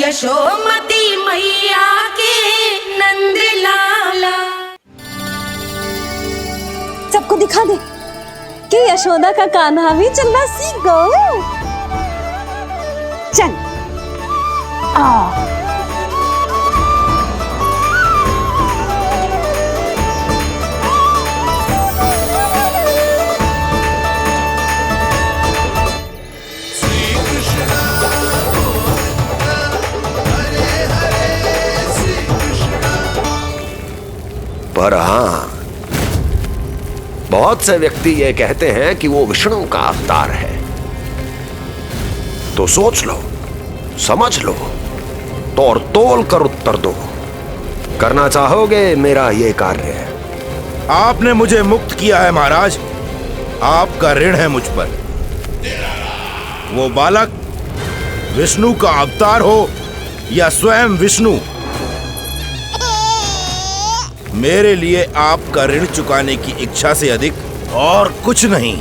यशोमती मैया के नंद लाला। सबको दिखा दे कि यशोदा का कान्हा भी चलना सीख गो। चल आ पर हाँ, बहुत से व्यक्ति ये कहते हैं कि वो विष्णु का अवतार है। तो सोच लो, समझ लो, तोड़ तोल कर उत्तर दो। करना चाहोगे मेरा ये कार्य? आपने मुझे मुक्त किया है महाराज, आपका ऋण है मुझ पर। वो बालक विष्णु का अवतार हो या स्वयं विष्णु, मेरे लिए आपका ऋण चुकाने की इच्छा से अधिक और कुछ नहीं।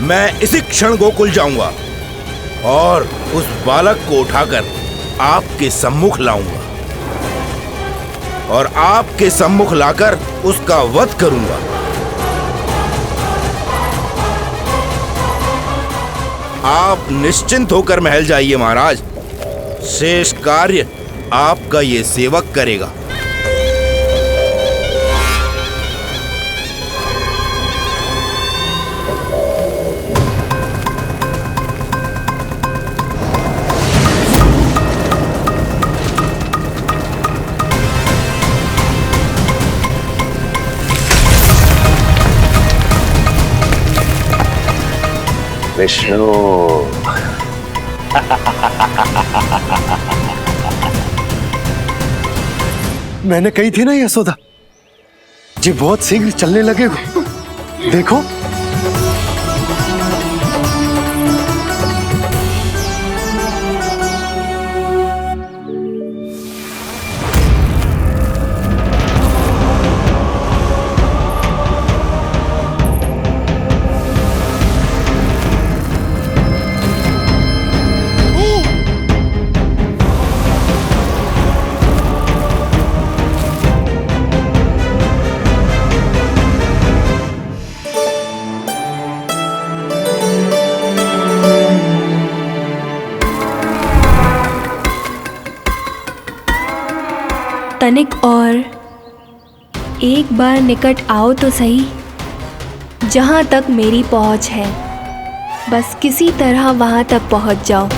मैं इसी क्षण गोकुल जाऊंगा और उस बालक को उठाकर आपके सम्मुख लाऊंगा और आपके सम्मुख लाकर उसका वध करूंगा। आप निश्चिंत होकर महल जाइए महाराज, शेष कार्य आपका ये सेवक करेगा। विष्णु मैंने कही थी ना यशोदा जी, बहुत शीघ्र चलने लगे हो। देखो तनिक और एक बार निकट आओ तो सही, जहाँ तक मेरी पहुँच है, बस किसी तरह वहाँ तक पहुँच जाओ।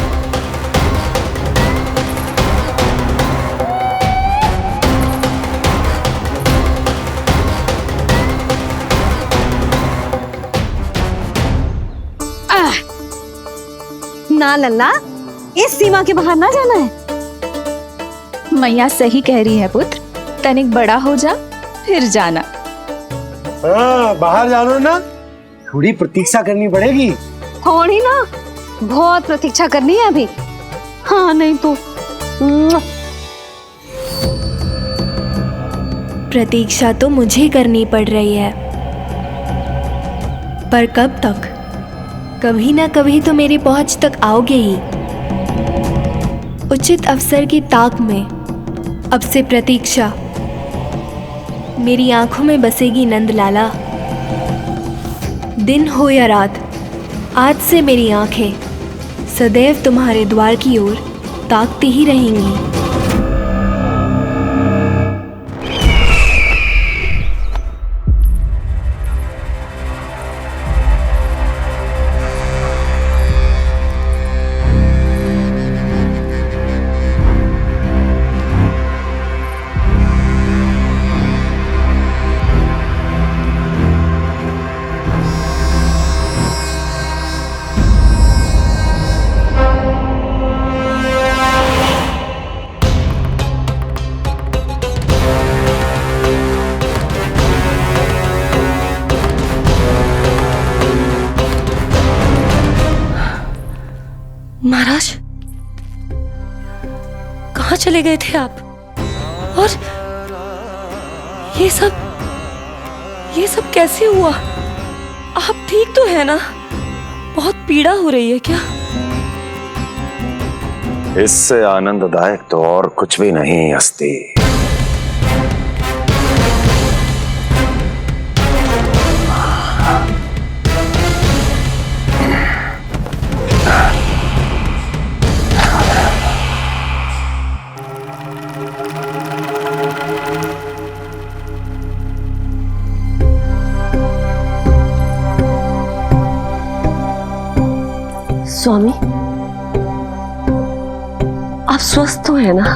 ना लल्ला, इस सीमा के बाहर ना जाना है। मैया सही कह रही है पुत्र, तनिक बड़ा हो जा फिर जाना। हाँ, बाहर जानो ना, थोड़ी प्रतीक्षा करनी पड़ेगी। थोड़ी ना, बहुत प्रतीक्षा करनी है अभी। हाँ नहीं तो प्रतीक्षा तो मुझे करनी पड़ रही है, पर कब तक? कभी ना कभी तो मेरी पहुंच तक आओगे ही। उचित अवसर की ताक में अब से प्रतीक्षा मेरी आंखों में बसेगी नंदलाला। दिन हो या रात, आज से मेरी आंखें सदैव तुम्हारे द्वार की ओर ताकती ही रहेंगी। महाराज, कहाँ चले गए थे आप? और ये सब कैसे हुआ? आप ठीक तो है ना? बहुत पीड़ा हो रही है क्या? इससे आनंददायक तो और कुछ भी नहीं हस्ती। स्वामी, आप स्वस्थ तो है ना?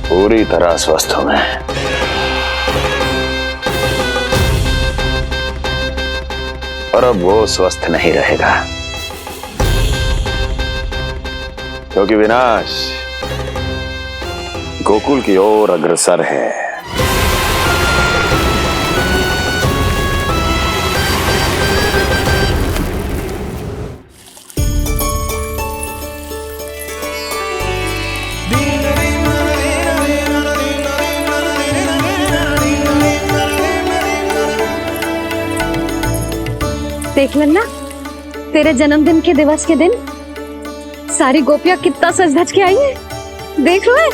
पूरी तरह स्वस्थ हूं मैं। और अब वो स्वस्थ नहीं रहेगा, क्योंकि विनाश गोकुल की ओर अग्रसर है। देख लन्ना, तेरे जन्मदिन के दिवस के दिन सारी गोपियां कितना सज धज के आई हैं। देख लो है।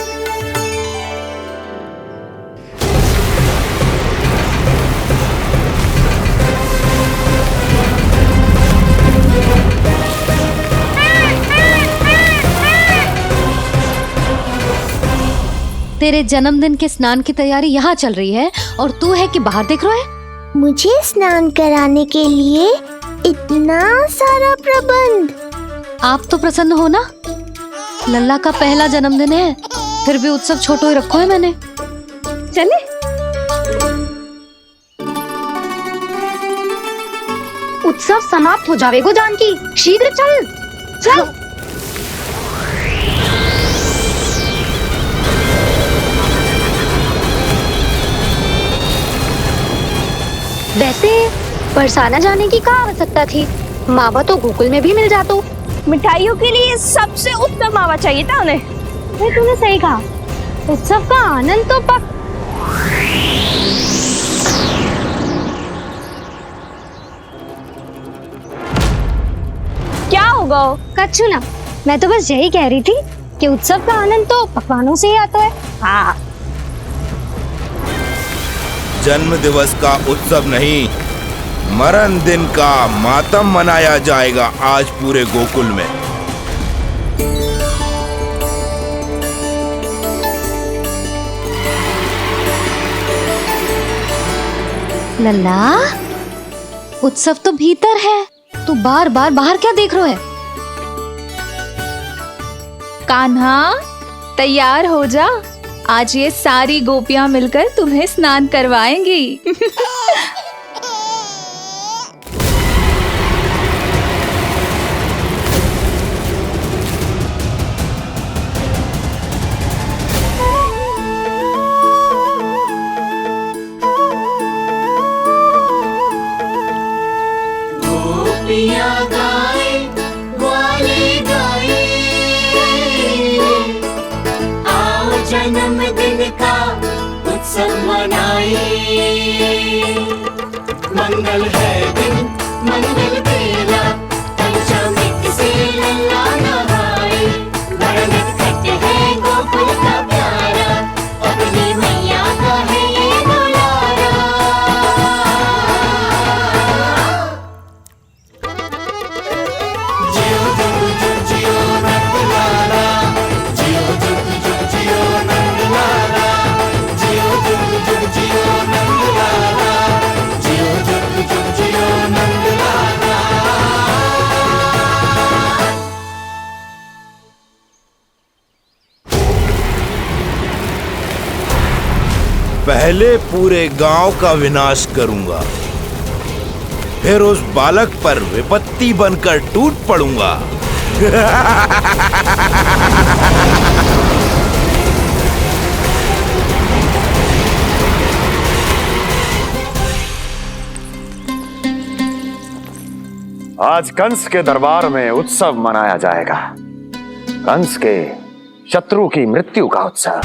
तेरे जन्मदिन के स्नान की तैयारी यहाँ चल रही है और तू है कि बाहर देख रहा है। मुझे स्नान कराने के लिए इतना सारा प्रबंध। आप तो प्रसन्न हो ना? लल्ला का पहला जन्मदिन है, फिर भी उत्सव छोटो ही रखो है मैंने। चले उत्सव समाप्त हो जाएगा जानकी, शीघ्र चल चल। वैसे बरसाना जाने की क्या आवश्यकता थी? मावा तो गोकुल में भी मिल जाता। मिठाइयों के लिए सबसे उत्तम मावा चाहिए था उन्हें। तूने सही कहा, उत्सव का आनंद तो पक। क्या होगा? कच्छू ना, मैं तो बस यही कह रही थी कि उत्सव का आनंद तो पकवानों से ही आता है। हाँ, जन्म दिवस का उत्सव नहीं, मरण दिन का मातम मनाया जाएगा आज पूरे गोकुल में। लल्ला, उत्सव तो भीतर है, तू बार बार बाहर क्या देख रहा है? कान्हा, तैयार हो जा, आज ये सारी गोपियां मिलकर तुम्हें स्नान करवाएंगी। गोपियां गाए ग्वाले गाए, आओ जन्मदिन का उत्सव मनाए। मंगल है दिन मंगल बेला, पंचामृत से लल्ला नहाए। बड़ा नटखट है गोकुल का प्यारा, अपनी मैया का है ये दुलारा। जियो जुग जुग जियो नंदलाला, जियो जुग जुग जियो नंदलाला, जियो जुग जुग जियो नंदलाला, जियो जुग जुग जियो नंदलाला। पहले पूरे गांव का विनाश करूंगा, फिर उस बालक पर विपत्ति बनकर टूट पड़ूंगा। आज कंस के दरबार में उत्सव मनाया जाएगा, कंस के शत्रु की मृत्यु का उत्सव।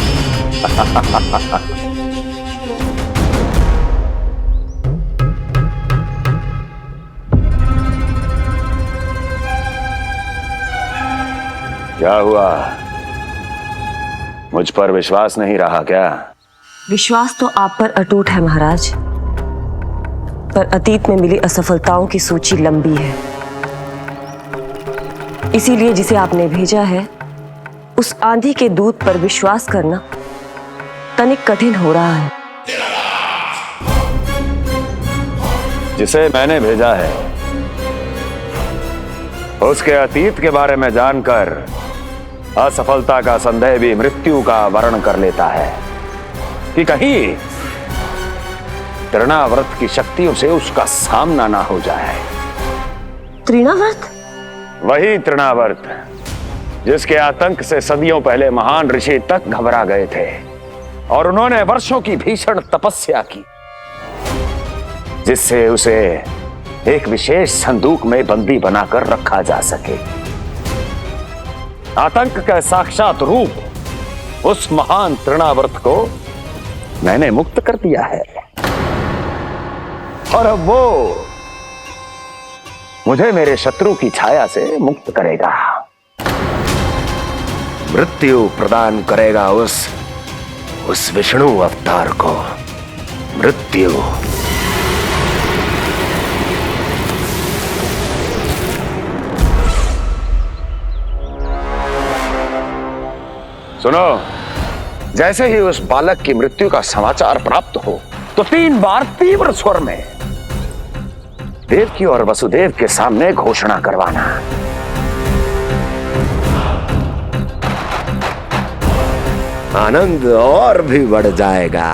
क्या हुआ? मुझ पर विश्वास नहीं रहा क्या? विश्वास तो आप पर अटूट है महाराज, पर अतीत में मिली असफलताओं की सूची लंबी है। इसीलिए जिसे आपने भेजा है उस आंधी के दूत पर विश्वास करना तनिक कठिन हो रहा है। जिसे मैंने भेजा है उसके अतीत के बारे में जानकर असफलता का संदेह भी मृत्यु का वर्ण कर लेता है कि कहीं तृणाव्रत की शक्तियों से उसका सामना ना हो जाए। तृणाव्रत? वही तृणाव्रत जिसके आतंक से सदियों पहले महान ऋषि तक घबरा गए थे और उन्होंने वर्षों की भीषण तपस्या की, जिससे उसे एक विशेष संदूक में बंदी बनाकर रखा जा सके। आतंक का साक्षात रूप उस महान तृणाव्रत को मैंने मुक्त कर दिया है और अब वो मुझे मेरे शत्रु की छाया से मुक्त करेगा, मृत्यु प्रदान करेगा उस विष्णु अवतार को मृत्यु। सुनो, जैसे ही उस बालक की मृत्यु का समाचार प्राप्त हो तो 3 बार तीव्र स्वर में देवकी और वसुदेव के सामने घोषणा करवाना। आनंद और भी बढ़ जाएगा।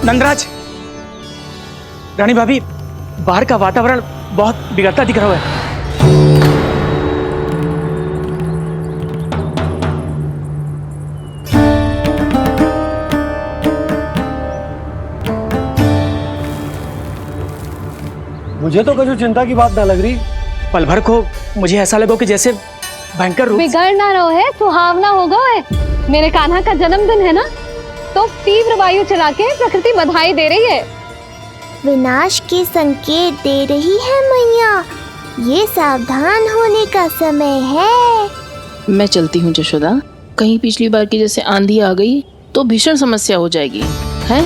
नंदराज, रानी भाभी, बाहर का वातावरण बहुत बिगड़ता दिख रहा है। मुझे तो कुछ चिंता की बात ना लग रही। पल भर को मुझे ऐसा लगा कि जैसे भयंकर रूप। बिगड़ ना रहो है, सुहावना होगा है। मेरे कान्हा का जन्मदिन है ना, तो तीव्र वायु चला के प्रकृति बधाई दे रही है। विनाश के संकेत दे रही है मैया, ये सावधान होने का समय है। मैं चलती हूँ जशोदा, कहीं पिछली बार की जैसे आंधी आ गई तो भीषण समस्या हो जाएगी, है?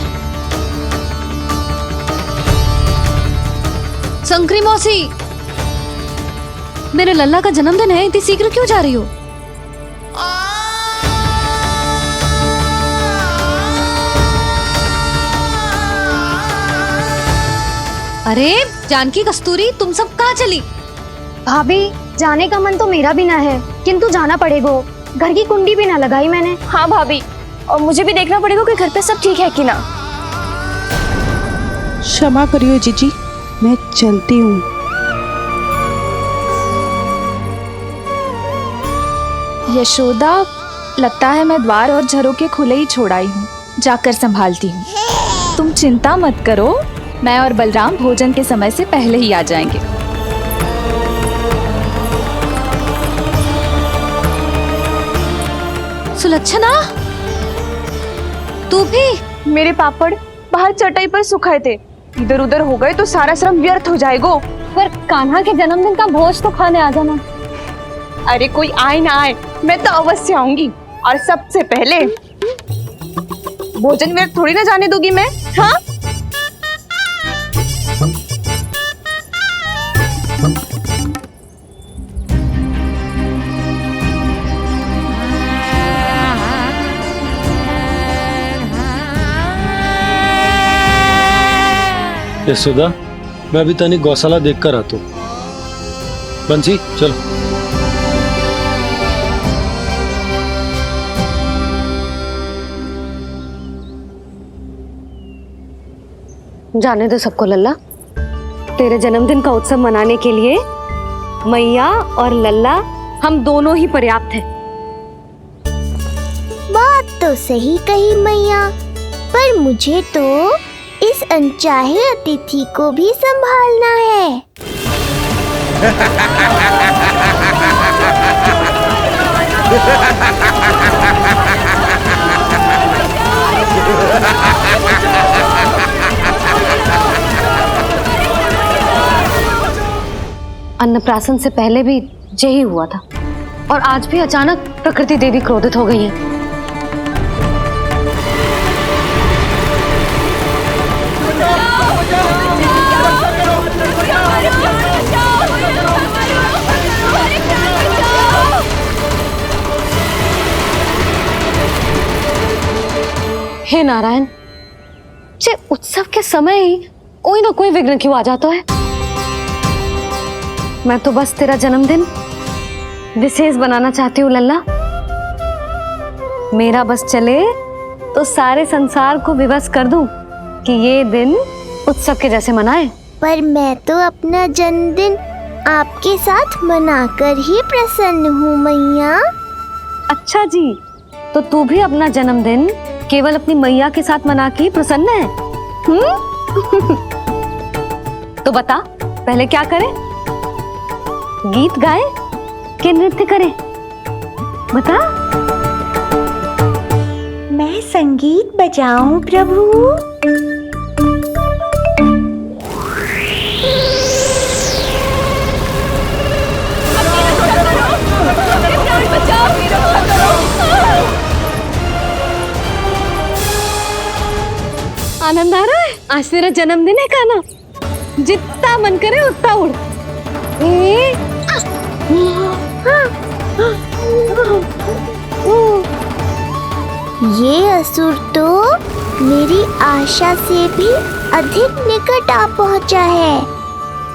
संकरी मौसी, मेरे लल्ला का जन्मदिन है, इतनी शीघ्र क्यों जा रही हो? अरे जानकी, कस्तूरी, तुम सब कहाँ चली? भाभी, जाने का मन तो मेरा भी ना है, किंतु जाना पड़ेगा। घर की कुंडी भी ना लगाई मैंने। हाँ भाभी, और मुझे भी देखना पड़ेगा कि घर पे सब ठीक है कि ना। क्षमा करियो जीजी, मैं चलती हूँ। यशोदा, लगता है मैं द्वार और झरोके खुले ही छोड़ आई हूँ, जाकर संभालती हूँ। तुम चिंता मत करो, मैं और बलराम भोजन के समय से पहले ही आ जाएंगे। सुलक्षणा, तू भी? मेरे पापड़ बाहर चटाई पर सुखाए थे, इधर उधर हो गए तो सारा श्रम व्यर्थ हो जाएगा। पर कान्हा के जन्मदिन का भोज तो खाने आ जाना। अरे कोई आए ना आए, मैं तो अवश्य आऊंगी, और सबसे पहले भोजन व्यर्थ थोड़ी ना जाने दूंगी मैं। हाँ, यशोदा, मैं अभी तनिक गौशाला देखकर आता हूँ। बंसी, चलो। जाने दो सबको लल्ला, तेरे जन्मदिन का उत्सव मनाने के लिए मैया और लल्ला हम दोनों ही पर्याप्त हैं। बात तो सही कही मैया, पर मुझे तो इस अनचाहे अतिथि को भी संभालना है। अन्नप्राशन से पहले भी यही हुआ था और आज भी अचानक प्रकृति देवी क्रोधित हो गई है। हे नारायण, जे उत्सव के समय ही कोई ना कोई विघ्न क्यों आ जाता है। मैं तो बस तेरा जन्मदिन विशेष बनाना चाहती हूँ लल्ला। मेरा बस चले तो सारे संसार को विवश कर दूं कि ये दिन उत्सव के जैसे मनाए। पर मैं तो अपना जन्मदिन आपके साथ मनाकर ही प्रसन्न हूँ मैया। अच्छा जी, तो तू भी अपना जन्मदिन केवल अपनी मैया के साथ मना के प्रसन्न है? तो बता पहले क्या करें, गीत गाए कि नृत्य करें? बता। मैं संगीत बजाऊं प्रभु? आनंद आ रहा है? आज तेरा जन्मदिन है कान्हा, जितना मन करे उतना उड़। ये असुर तो मेरी आशा से भी अधिक निकट आ पहुंचा है।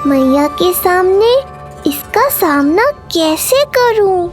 मैया के सामने इसका सामना कैसे करूं?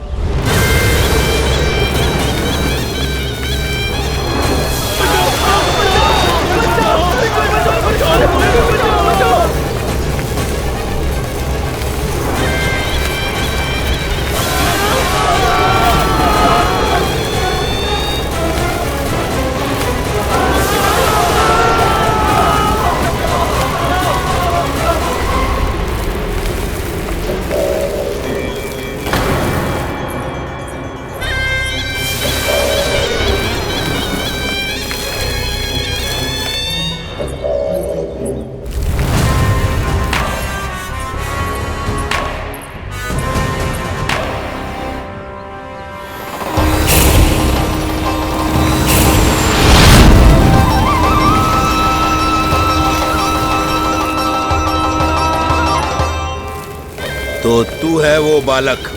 तो तू है वो बालक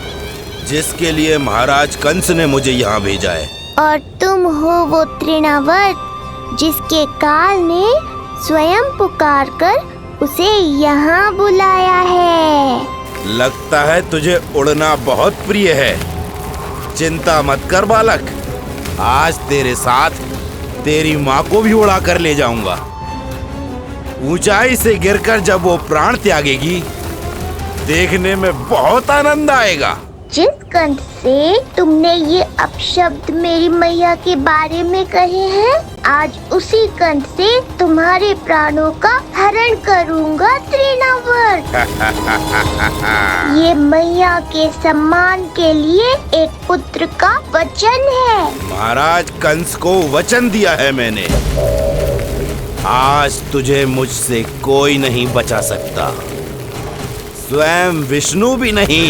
जिसके लिए महाराज कंस ने मुझे यहाँ भेजा है। और तुम हो वो तृणावर्त जिसके काल ने स्वयं पुकारकर उसे यहाँ बुलाया है। लगता है तुझे उड़ना बहुत प्रिय है। चिंता मत कर बालक, आज तेरे साथ तेरी माँ को भी उड़ा कर ले जाऊंगा। ऊंचाई से गिरकर जब वो प्राण त्यागेगी देखने में बहुत आनंद आएगा। जिस कंठ से तुमने ये अपशब्द मेरी मैया के बारे में कहे हैं, आज उसी कंठ से तुम्हारे प्राणों का हरण करूंगा तृणावर्त। ये मैया के सम्मान के लिए एक पुत्र का वचन है। महाराज कंस को वचन दिया है मैंने। आज तुझे मुझसे कोई नहीं बचा सकता, स्वयं विष्णु भी नहीं।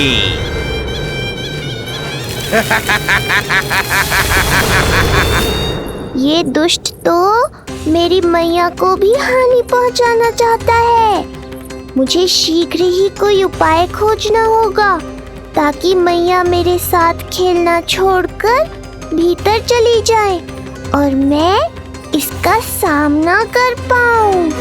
ये दुष्ट तो मेरी मैया को भी हानि पहुंचाना चाहता है। मुझे शीघ्र ही कोई उपाय खोजना होगा ताकि मैया मेरे साथ खेलना छोड़कर भीतर चली जाए और मैं इसका सामना कर पाऊं।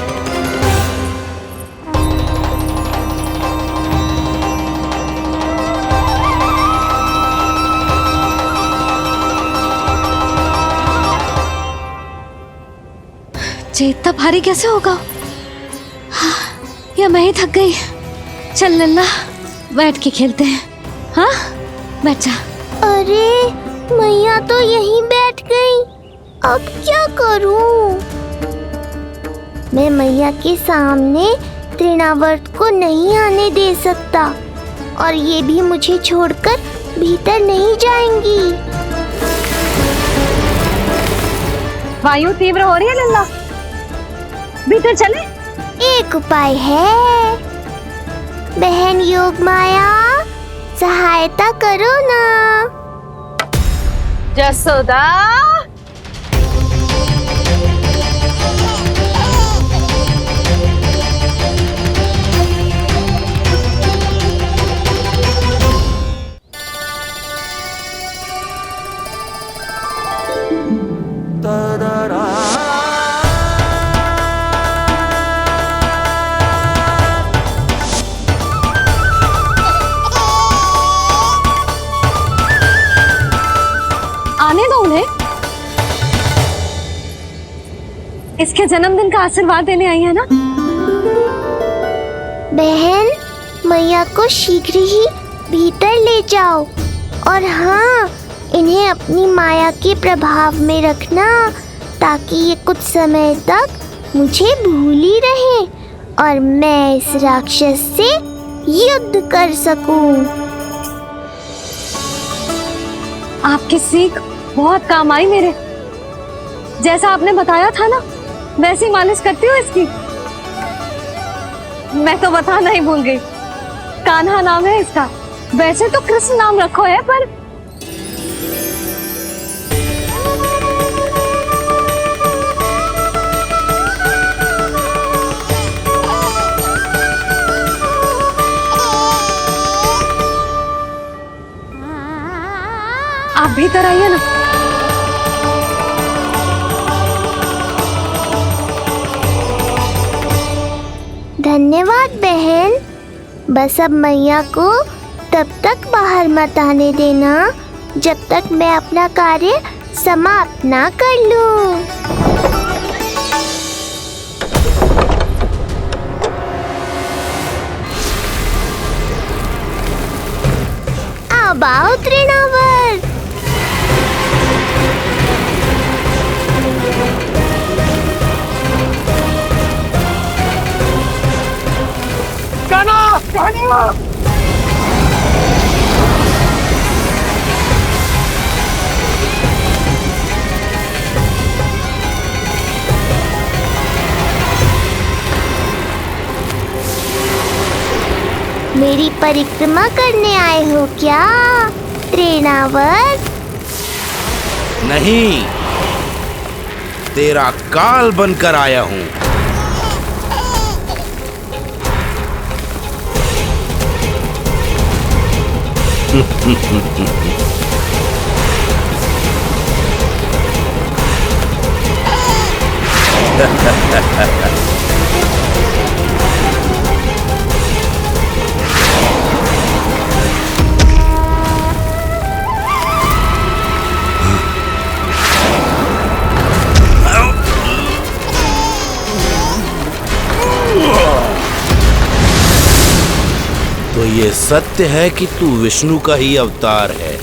इतना भारी कैसे होगा? या मैं ही थक गई? चल लल्ला बैठ के खेलते हैं। हाँ बैठ जा। अरे मैया तो यहीं बैठ गई, अब क्या करूं? मैं मैया के सामने तृणावर्त को नहीं आने दे सकता और ये भी मुझे छोड़कर भीतर नहीं जाएंगी। वायु तीव्र हो रही है लल्ला, भीतर चले। एक उपाय है, बहन योग माया, सहायता करो ना। जसोदा, आने दो उन्हें। इसके जन्मदिन का आशीर्वाद देने आई है ना। बहन, मैया को शीघ्र ही भीतर ले जाओ और हाँ, इन्हें अपनी माया के प्रभाव में रखना ताकि ये कुछ समय तक मुझे भूल ही रहे और मैं इस राक्षस से युद्ध कर सकूं। आपकी सीख बहुत काम आई मेरे। जैसा आपने बताया था ना, वैसी मालिश करती हूँ इसकी। मैं तो बताना ही भूल गई, कान्हा नाम है इसका। वैसे तो कृष्ण नाम रखो है, पर आप भीतर आइए ना। धन्यवाद बहन। बस अब मैया को तब तक बाहर मत आने देना जब तक मैं अपना कार्य समाप्त ना कर लूं। अब आओ तृणावर। मेरी परिक्रमा करने आए हो क्या तृणावर? नहीं, तेरा काल बनकर आया हूँ। तो ये सत्य है कि तू विष्णु का ही अवतार है।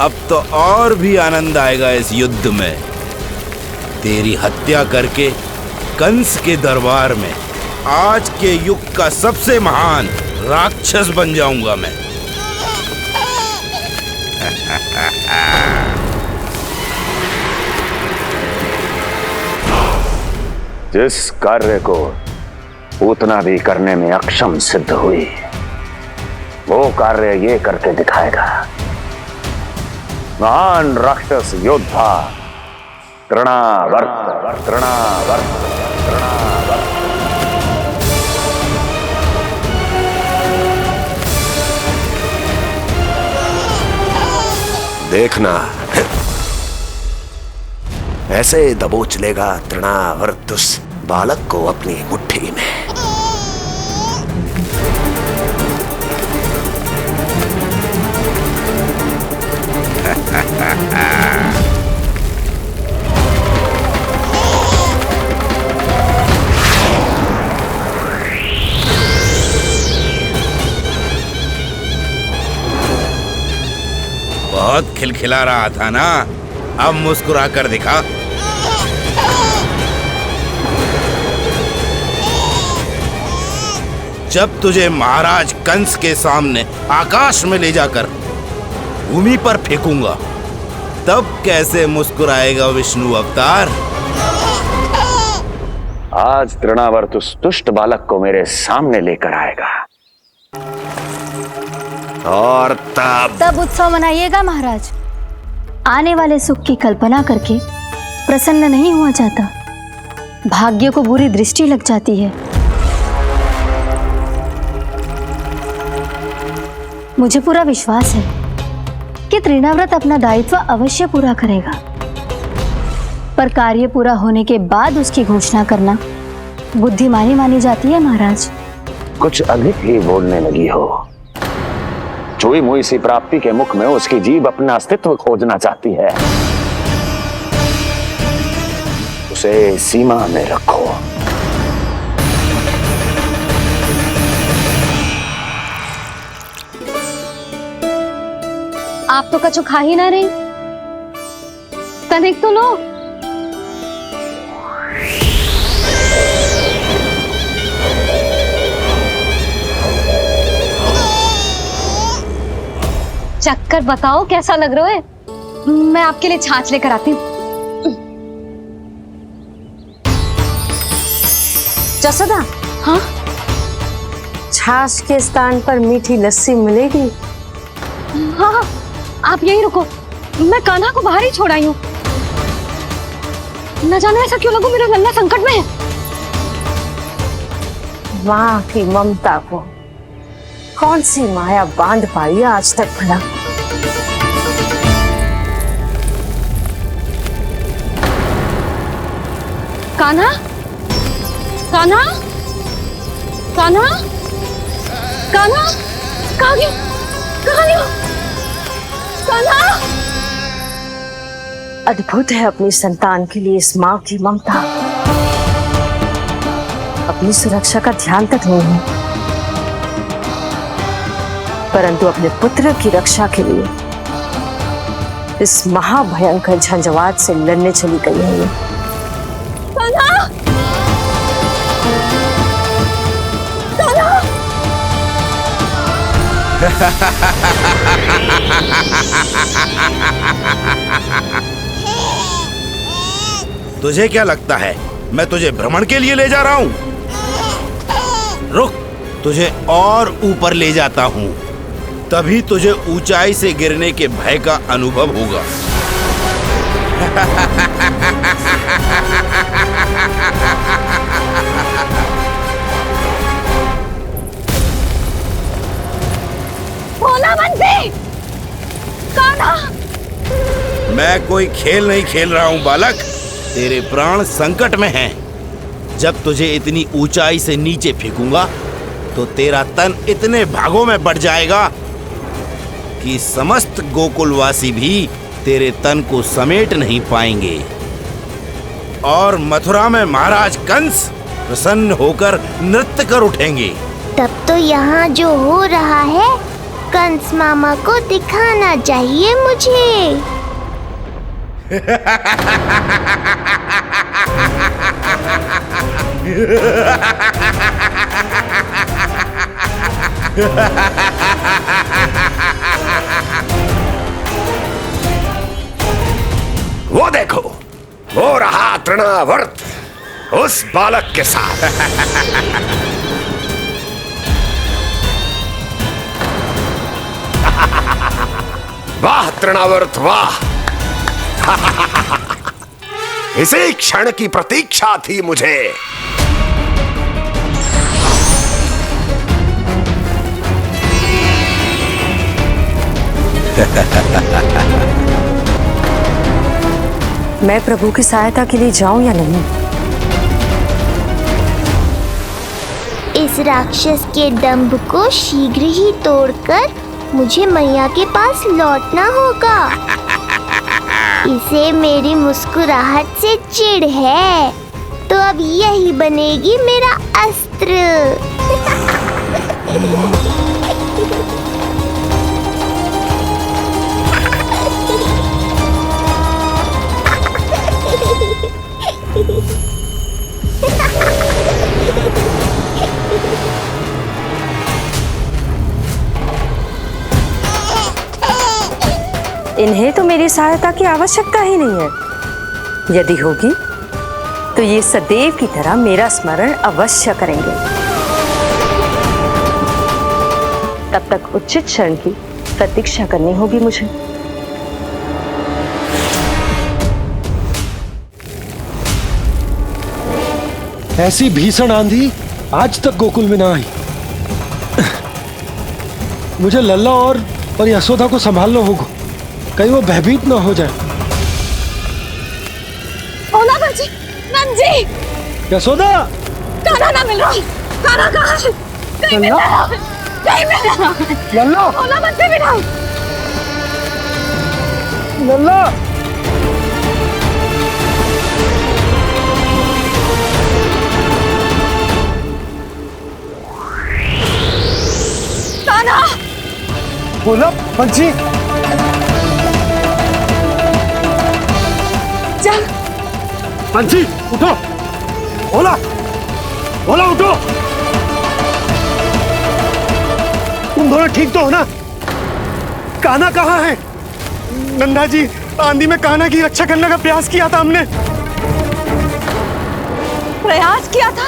अब तो और भी आनंद आएगा इस युद्ध में। तेरी हत्या करके कंस के दरबार में आज के युग का सबसे महान राक्षस बन जाऊंगा मैं। जिस कार्य को उतना भी करने में अक्षम सिद्ध हुई, वो कार्य ये करके दिखाएगा। महान राक्षस योद्धा तृणावर्त, तृणावर्त, तृणावर्त। देखना, ऐसे दबोच लेगा तृणावर्त उस बालक को अपनी मुट्ठी में। बहुत खिलखिला रहा था ना, अब मुस्कुरा कर दिखा। जब तुझे महाराज कंस के सामने आकाश में ले जाकर भूमि पर फेंकूंगा, तब कैसे मुस्कुराएगा विष्णु अवतार? आज तृणावर्त उस दुष्ट बालक को मेरे सामने लेकर आएगा और तब उत्सव मनाइएगा महाराज। आने वाले सुख की कल्पना करके प्रसन्न नहीं हुआ जाता, भाग्य को बुरी दृष्टि लग जाती है। मुझे पूरा विश्वास है कि तृणाव्रत अपना दायित्व अवश्य पूरा करेगा, पर कार्य पूरा होने के बाद उसकी घोषणा करना बुद्धिमानी मानी जाती है महाराज। कुछ अधिक ही बोलने लगी हो। चुई मुई सी प्राप्ति के मुख में उसकी जीभ अपना अस्तित्व खोजना चाहती है। उसे सीमा में रखो। आप तो कछु खा ही ना रही, तनिक तो लो। चक्कर बताओ कैसा लग रहा है? मैं आपके लिए छाछ लेकर आती हूँ। जसोदा, हाँ? छाछ के स्थान पर मीठी लस्सी मिलेगी। हाँ हाँ, आप यही रुको, मैं कान्हा को बाहर ही छोड़ आई हूँ। न जाने ऐसा क्यों लगू मेरा लल्ला संकट में है। माँ की ममता को कौन सी माया बांध पाई आज तक भला? कान्हा, कान्हा, कान्हा, कान्हा, कहाँ गया? कहाँ गया? कान्हा! अद्भुत है अपनी संतान के लिए इस माँ की ममता। अपनी सुरक्षा का ध्यान तक नहीं है, परंतु अपने पुत्र की रक्षा के लिए इस महाभयंकर झंझावात से लड़ने चली गई है ये। कान्हा! कान्हा! तुझे क्या लगता है मैं तुझे भ्रमण के लिए ले जा रहा हूँ? रुक, तुझे और ऊपर ले जाता हूँ, तभी तुझे ऊंचाई से गिरने के भय का अनुभव होगा। भोला बंसी! कान्हा! मैं कोई खेल नहीं खेल रहा हूँ बालक, तेरे प्राण संकट में हैं। जब तुझे इतनी ऊंचाई से नीचे फेंकूंगा तो तेरा तन इतने भागों में बढ़ जाएगा कि समस्त गोकुलवासी भी तेरे तन को समेट नहीं पाएंगे और मथुरा में महाराज कंस प्रसन्न होकर नृत्य कर उठेंगे। तब तो यहाँ जो हो रहा है कंस मामा को दिखाना चाहिए मुझे। वो देखो, वो रहा तृणावर्त उस बालक के साथ। वाह तृणावर्त वाह! इसी क्षण की प्रतीक्षा थी मुझे। मैं प्रभु की सहायता के लिए जाऊं या नहीं? इस राक्षस के दंभ को शीघ्र ही तोड़कर मुझे मैया के पास लौटना होगा। इसे मेरी मुस्कुराहट से चिढ़ है, तो अब यही बनेगी मेरा अस्त्र। इन्हें तो मेरी सहायता की आवश्यकता ही नहीं है। यदि होगी तो ये सदैव की तरह मेरा स्मरण अवश्य करेंगे। तब तक उचित क्षण की प्रतीक्षा करनी होगी मुझे। ऐसी भीषण आंधी आज तक गोकुल में ना आई। मुझे लल्ला और यशोदा को संभालना होगा, कहीं वो भयभीत ना हो जाए। ओला बाजी, नंजी, यशोदा, कान्हा ना मिल रहा। कान्हा कहाँ है? कहीं मिल रहा है? कहीं मिल रहा है? लल्ला, ओला मत से बिठाओ। लल्ला, कान्हा, बोला पंछी। चल पंछी उठो। ओला, ओला उठो। तुम दोनों ठीक तो हो ना? कान्हा कहाँ है? नंदा जी, आंधी में कान्हा की रक्षा करने का प्रयास किया था हमने। प्रयास किया था?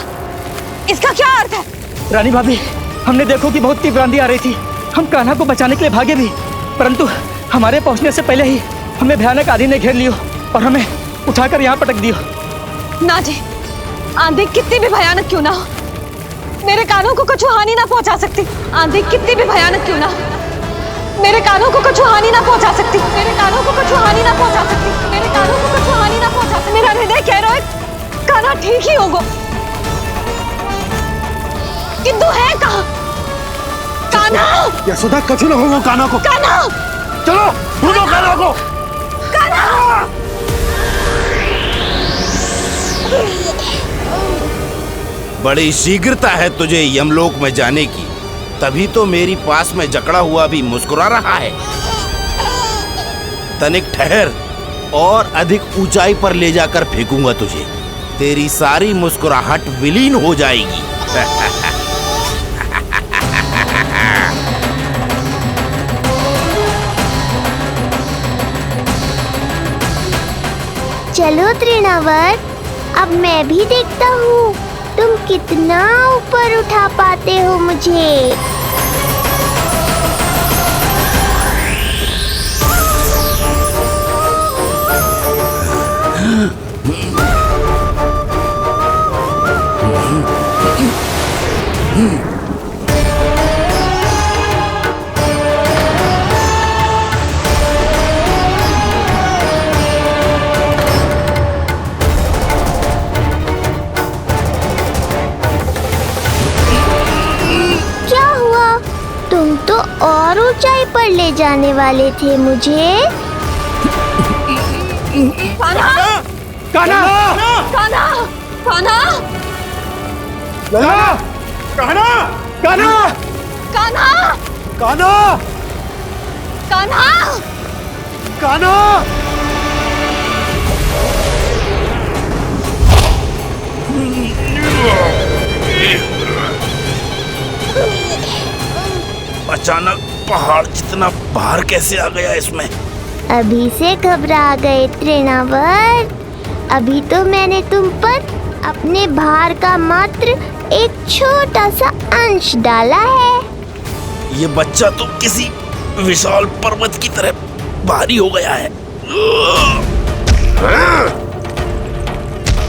इसका क्या अर्थ है? रानी भाभी, हमने देखो कि बहुत तीव्र आंधी आ रही थी। हम कान्हा को बचाने के लिए भागे भी, परंतु हमारे पहुंचने से पहले ही हमें भयानक आंधी ने घेर लियो और हमें उठाकर यहाँ पटक दियो। ना जी, आंधी कितनी भी भयानक क्यों ना हो, मेरे कानों को कुछ हानि ना पहुंचा सकती। आंधी कितनी भी भयानक क्यों ना हो, मेरे कानों को कुछ हानि ना पहुंचा सकती। मेरे कानों को कुछ हानि ना पहुंचा सकती। मेरे कानों को कुछ हानि ना पहुंचा सकती। मेरा हृदय कह रहा है कान्हा ठीक ही होगा, किंतु है कहाँ? कान्हा! यशोदा, कछु ना होगा कान्हा को। कान्हा! चलो ढूंढो कान्हा को। कान्हा! बड़ी शीघ्रता है तुझे यमलोक में जाने की, तभी तो मेरी पास में जकड़ा हुआ भी मुस्कुरा रहा है। तनिक ठहर, और अधिक ऊंचाई पर ले जाकर फेंकूंगा तुझे। तेरी सारी मुस्कुराहट विलीन हो जाएगी। चलो तृणावर्त, अब मैं भी देखता हूँ तुम कितना ऊपर उठा पाते हो मुझे। तुम तो और ऊंचाई पर ले जाने वाले थे मुझे। कान्हा! कान्हा! कान्हा! कान्हा! लल्ला! कान्हा! कान्हा! कान्हा! कान्हा! कान्हा! कान्हा! अचानक पहाड़ जितना भार कैसे आ गया इसमें? अभी से घबरा गए तृणावर्त। अभी तो मैंने तुम पर अपने भार का मात्र एक छोटा सा अंश डाला है। ये बच्चा तो किसी विशाल पर्वत की तरह भारी हो गया है।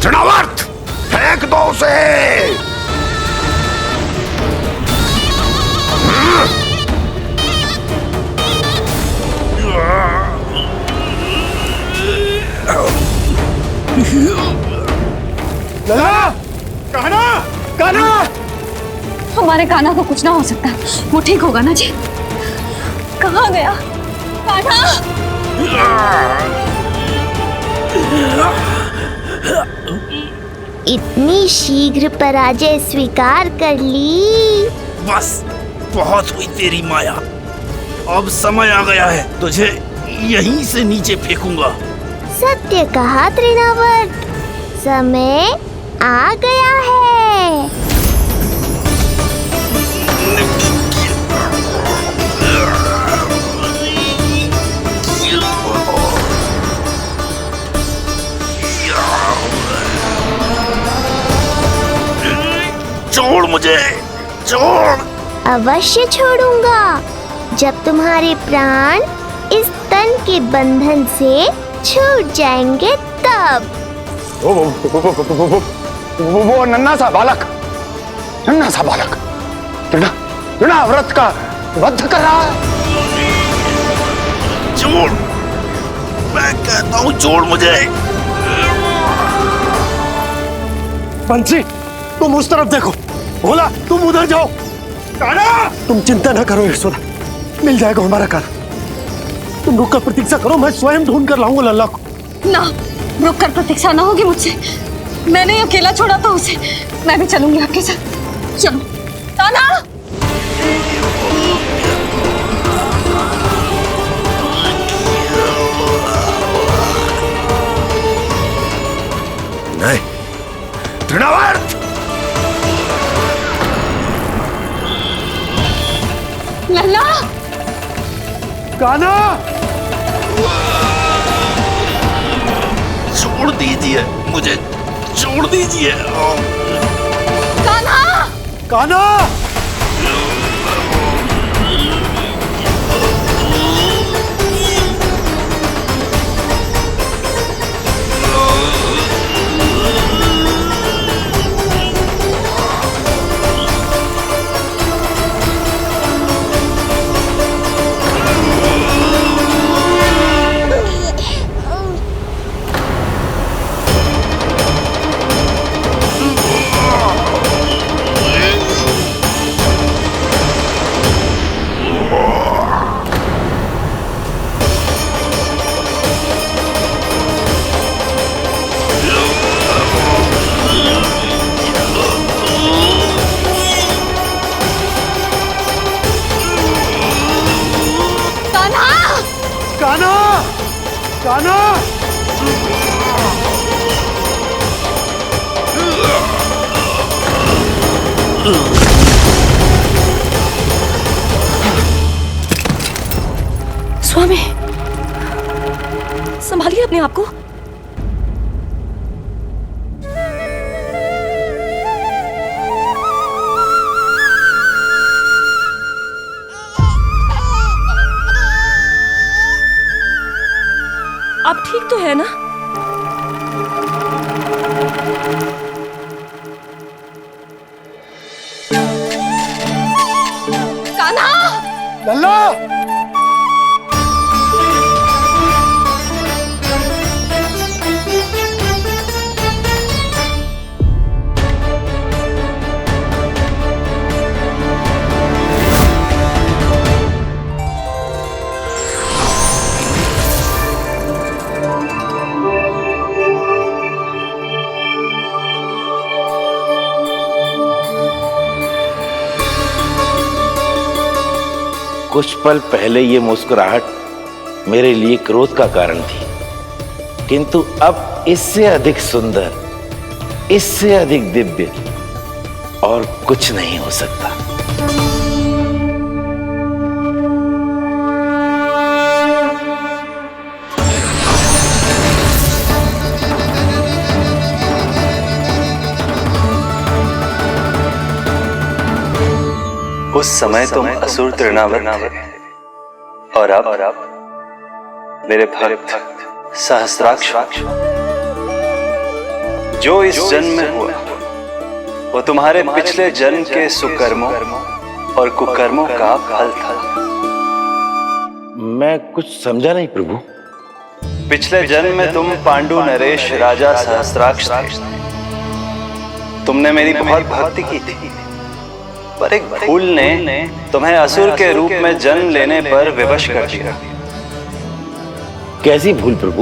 तृणावर्त, फेंक दो उसे। लल्ला! कान्हा! कान्हा! हमारे कान्हा को कुछ ना हो सकता, वो ठीक होगा ना जी। कहाँ गया कान्हा? इतनी शीघ्र पराजय स्वीकार कर ली। बस बहुत हुई तेरी माया। अब समय आ गया है, तुझे यहीं से नीचे फेंकूंगा। सत्य कहा तृणावर्त, समय आ गया है। छोड़ मुझे, छोड़। अवश्य छोड़ूंगा जब तुम्हारे प्राण इस तन के बंधन से छूट जाएंगे तब। वो नन्हा सा बालक तृणाव्रत का वध कर रहा है। छोड़, मैं कहता हूँ छोड़ मुझे। बंसी, तुम उस तरफ देखो। भोला, तुम उधर जाओ। कान्हा, तुम चिंता ना करो यशोदा, मिल जाएगा हमारा कान्हा। तुम रुक कर प्रतीक्षा करो, मैं स्वयं ढूंढ कर लाऊंगा लल्ला को। ना, रुक कर प्रतीक्षा ना होगी मुझसे। मैंने अकेला छोड़ा था उसे, मैं भी चलूंगी आपके साथ। चलो कान्हा। नहीं, तृणावर्त। लल्ला, कान्हा, छोड़ दीजिए मुझे, छोड़ दीजिए। कान्हा, कान्हा। स्वामी, संभालिए अपने आप को। आप ठीक तो है ना? कान्हा! लल्ला! कुछ पल पहले ये मुस्कुराहट मेरे लिए क्रोध का कारण थी, किंतु अब इससे अधिक सुंदर, इससे अधिक दिव्य और कुछ नहीं हो सकता। उस समय तुम असुर तृणावर्त थे और अब मेरे भक्त सहस्त्राक्ष। जो इस जन्म में हुआ वो तुम्हारे पिछले जन्म के सुकर्मों और कुकर्मों का फल था। मैं कुछ समझा नहीं प्रभु। पिछले जन्म में तुम पांडु नरेश राजा सहस्त्राक्ष थे। तुमने मेरी बहुत भक्ति की थी, पर एक भूल ने तुम्हें असुर के रूप में जन्म लेने पर विवश कर दिया। कैसी भूल प्रभु?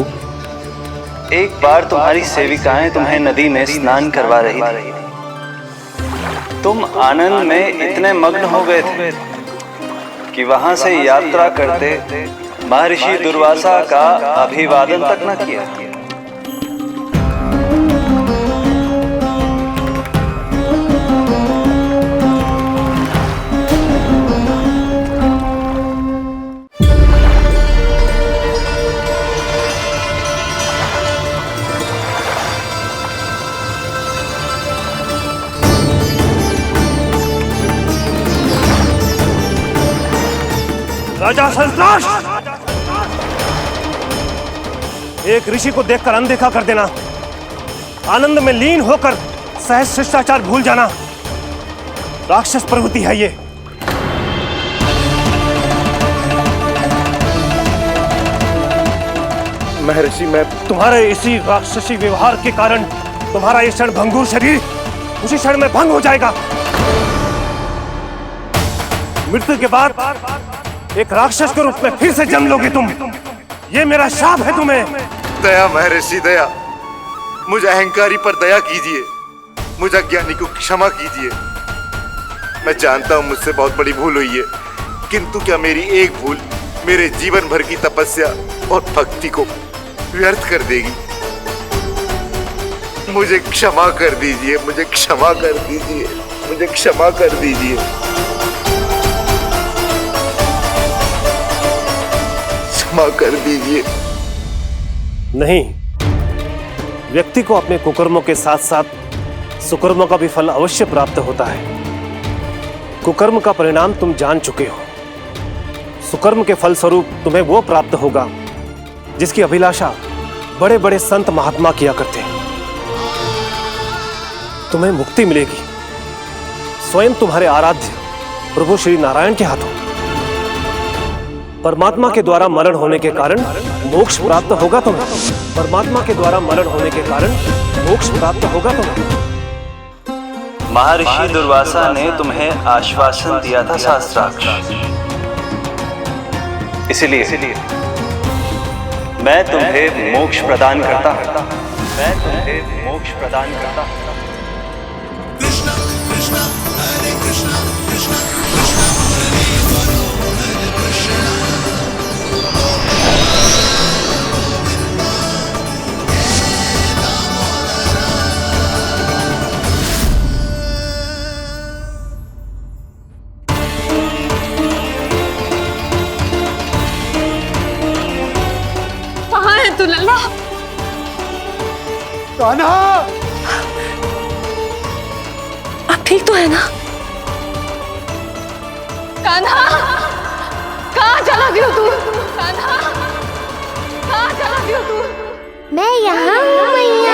एक बार तुम्हारी सेविकाएं तुम्हें नदी में स्नान करवा रही थी। तुम आनंद में इतने मग्न हो गए थे कि वहां से यात्रा करते महर्षि दुर्वासा का अभिवादन तक न किया। राजा संतराश, एक ऋषि को देखकर अनदेखा कर देना, आनंद में लीन होकर सहज शिष्टाचार भूल जाना, राक्षस प्रवृत्ति है ये। महर्षि, मैं तुम्हारे इसी राक्षसी व्यवहार के कारण तुम्हारा ये क्षण भंगुर शरीर उसी क्षण में भंग हो जाएगा। मृत्यु के बाद एक राक्षस के रूप में फिर से जन्म लोगे तुम। ये मेरा शाप है तुम्हें। दया महर्षि, दया, मुझे अहंकारी पर दया कीजिए, मुझे अज्ञानी को क्षमा कीजिए। मैं जानता हूँ मुझसे बहुत बड़ी भूल हुई है, किंतु क्या मेरी एक भूल मेरे जीवन भर की तपस्या और भक्ति को व्यर्थ कर देगी? मुझे क्षमा कर दीजिए, मुझे क्षमा कर दीजिए, मुझे क्षमा कर दीजिए। क्षमा कर दीजिए। नहीं, व्यक्ति को अपने कुकर्मों के साथ साथ सुकर्मों का भी फल अवश्य प्राप्त होता है। कुकर्म का परिणाम तुम जान चुके हो। सुकर्म के फल स्वरूप तुम्हें वो प्राप्त होगा जिसकी अभिलाषा बड़े बड़े संत महात्मा किया करते हैं। तुम्हें मुक्ति मिलेगी स्वयं तुम्हारे आराध्य प्रभु श्री नारायण के हाथों। परमात्मा के द्वारा मरण होने के कारण मोक्ष प्राप्त होगा तुम्हें। परमात्मा के द्वारा मरण होने के कारण मोक्ष प्राप्त होगा तुम्हें। महर्षि दुर्वासा ने तुम्हें आश्वासन दिया था शास्त्राक्ष, इसलिए मैं तुम्हें मोक्ष प्रदान करता हूं। मैं तुम्हें मोक्ष प्रदान करता हूं। कहाँ है तू लल्ला? कान्हा, आप ठीक तो है ना? कान्हा, कहाँ चला गया तू? कान्हा, कहाँ चला गया तू? मैं यहाँ हूँ मैया।